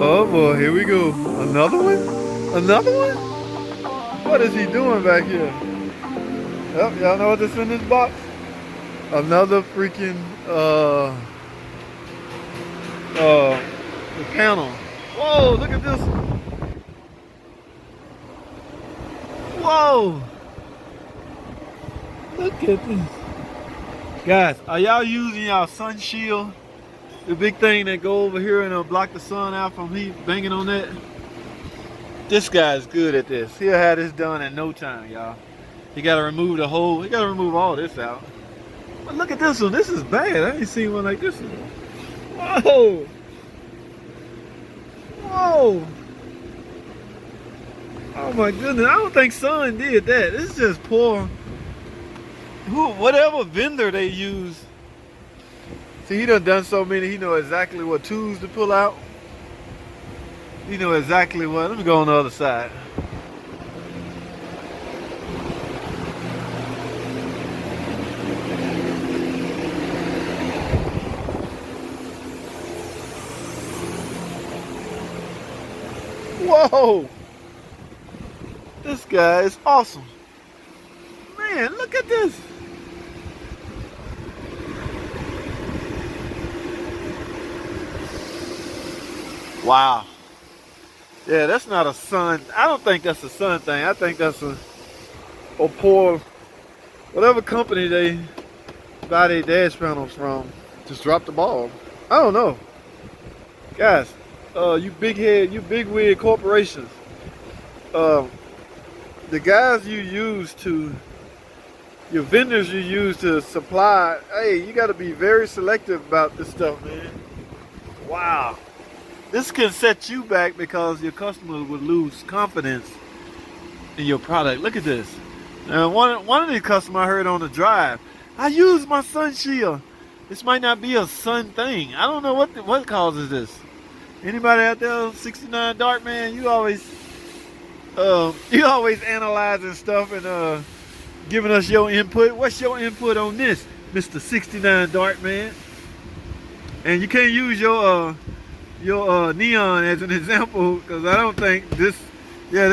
Oh boy, here we go. Another one? Another one? What is he doing back here? Yep, y'all know what's in this box? Another freaking the panel. Whoa, look at this. Whoa. Look at this. Guys, are y'all using y'all sun shield? The big thing that go over here and block the sun out from heat banging on that? This guy's good at this. He'll have this done in no time, y'all. He gotta remove the whole, he gotta remove all this out. But look at this one, this is bad. I ain't seen one like this one. Whoa! Whoa! Oh my goodness, I don't think Sun did that. This is just poor. Whatever vendor they use. See, he done so many, he know exactly what tools to pull out. He know exactly what, let me go on the other side. Whoa! This guy is awesome. Man, look at this. Wow. Yeah, that's not a sun. I don't think that's a sun thing. I think that's a poor, whatever company they buy their dash panels from, just dropped the ball. I don't know. Guys, you big head, you big wig corporations, the guys you use to, your vendors you use to supply, hey, you got to be very selective about this stuff, man. Wow. This can set you back because your customers would lose confidence in your product. Look at this. Now, one of these customers I heard on the drive, I use my sun shield. This might not be a sun thing. I don't know what causes this. Anybody out there, 69 Dark Man, you always analyzing stuff and giving us your input. What's your input on this, Mr. 69 Dark Man? And you can't use your neon as an example, because I don't think this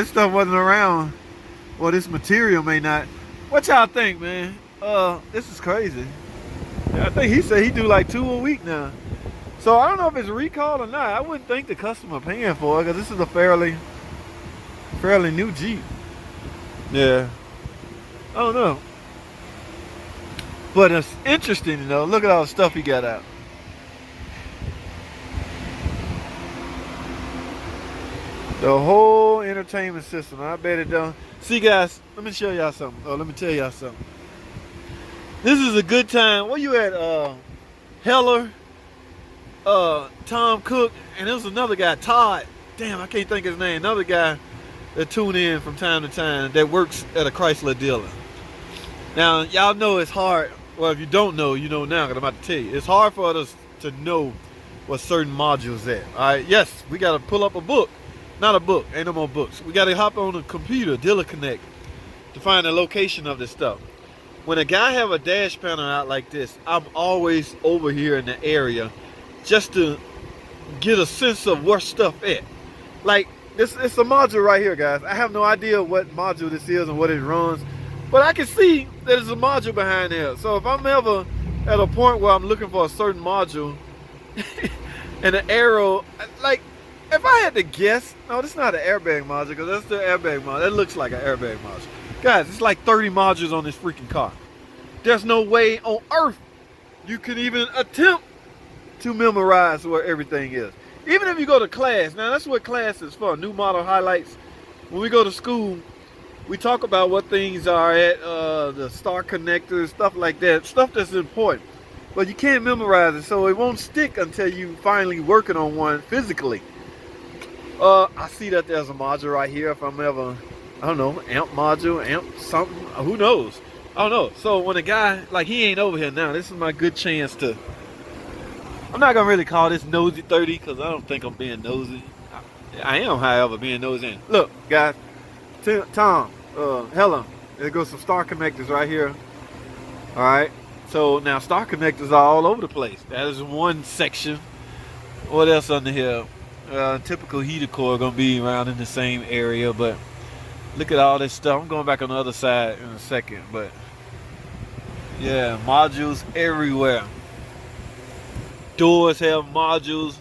stuff wasn't around, or this material may not. What y'all think, man? This is crazy. I think he said he do like 2 a week now. So I don't know if it's recalled or not. I wouldn't think the customer paying for it, because this is a fairly new Jeep. Yeah, I don't know, but it's interesting, you know. Look at all the stuff he got out. The whole entertainment system. I bet it don't. See, guys, let me show y'all something. Oh, let me tell y'all something. This is a good time. Where you at? Heller, Tom Cook, and there was another guy, Todd. Damn, I can't think of his name. Another guy that tune in from time to time that works at a Chrysler dealer. Now, y'all know it's hard. Well, if you don't know, you know now, because I'm about to tell you. It's hard for us to know what certain modules at. All right, yes, we got to pull up a book. Not a book, ain't no more books. We got to hop on the computer, Dealer Connect, to find the location of this stuff. When a guy have a dash panel out like this, I'm always over here in the area just to get a sense of where stuff at. Like, it's a module right here, guys. I have no idea what module this is and what it runs, but I can see that there's a module behind there. So if I'm ever at a point where I'm looking for a certain module and an arrow, like, if I had to guess, no, this is not an airbag module, because that's the airbag module. That looks like an airbag module. Guys, it's like 30 modules on this freaking car. There's no way on earth you can even attempt to memorize where everything is. Even if you go to class, now that's what class is for, new model highlights. When we go to school, we talk about what things are at, the star connectors, stuff like that, stuff that's important. But you can't memorize it, so it won't stick until you finally working on one physically. I see that there's a module right here. If I'm ever, I don't know, amp module, amp something, who knows? I don't know. So when a guy, like, he ain't over here now, this is my good chance to, I'm not gonna really call this nosy 30, because I don't think I'm being nosy. I am, however, being nosy. Look, guys, Tom, Helen, there goes some star connectors right here. All right. So now star connectors are all over the place. That is one section. What else under here? Typical heater core gonna be around in the same area, but look at all this stuff. I'm going back on the other side in a second, but yeah, modules everywhere. Doors have modules,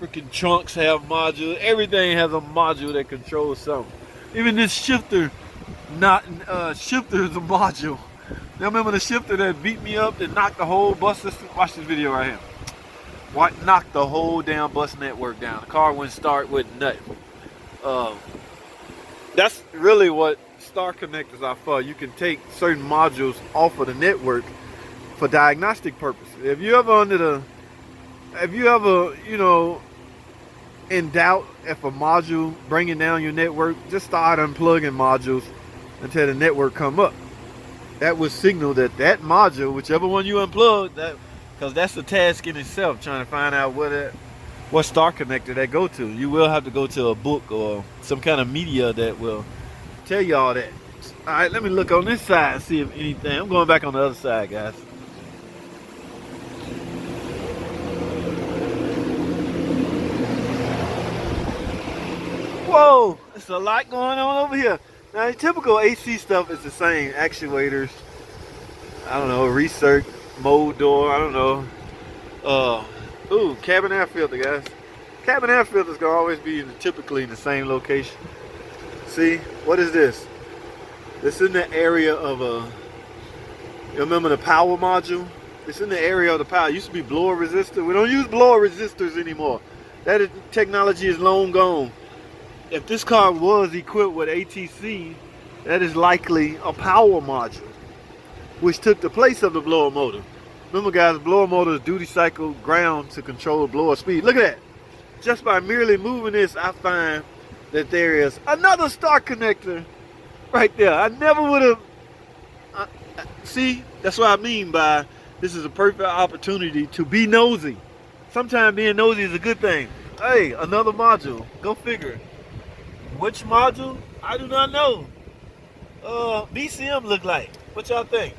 freaking trunks have modules. Everything has a module that controls something. Even this shifter, shifter is a module. Now remember the shifter that beat me up, that knocked the whole bus system? Watch this video right here. Knocked the whole damn bus network down. The car wouldn't start with nothing. That's really what star connectors are for. You can take certain modules off of the network for diagnostic purposes. If you ever in doubt if a module bringing down your network, just start unplugging modules until the network come up. That would signal that module, whichever one you unplug, because that's the task in itself, trying to find out what star connector that go to. You will have to go to a book or some kind of media that will tell you all that. All right, let me look on this side and see if anything. I'm going back on the other side, guys. Whoa, there's a lot going on over here. Now, typical AC stuff is the same. Actuators, I don't know, research, mode door, I don't know. Ooh, cabin air filter, guys. Cabin air filter is gonna always be typically in the same location. See, what is this? This in the area of you remember the power module? It's in the area of the power. It used to be blower resistor. We don't use blower resistors anymore. Technology is long gone. If this car was equipped with ATC, that is likely a power module, which took the place of the blower motor. Remember, guys, blower motor is duty cycle ground to control blower speed. Look at that. Just by merely moving this, I find that there is another star connector right there. I never would have. See, that's what I mean by this is a perfect opportunity to be nosy. Sometimes being nosy is a good thing. Hey, another module. Go figure. Which module? I do not know. BCM look like. What y'all think?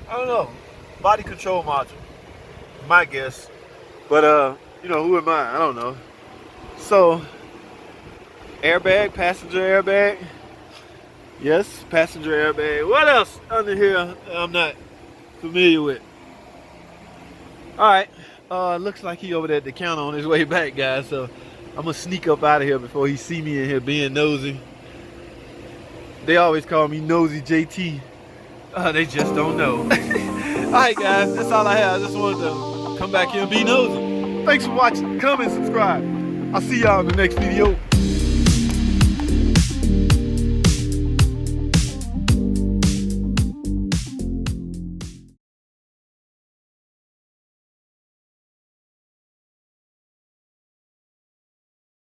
I don't know. Body control module. My guess. But who am I? I don't know. So, airbag, passenger airbag. Yes, passenger airbag. What else under here I'm not familiar with? Alright. Looks like he over there at the counter on his way back, guys. So I'm gonna sneak up out of here before he see me in here being nosy. They always call me Nosy JT. They just don't know. Alright, guys, that's all I have. I just wanted to come back here and be nosy. Thanks for watching. Comment, subscribe. I'll see y'all in the next video.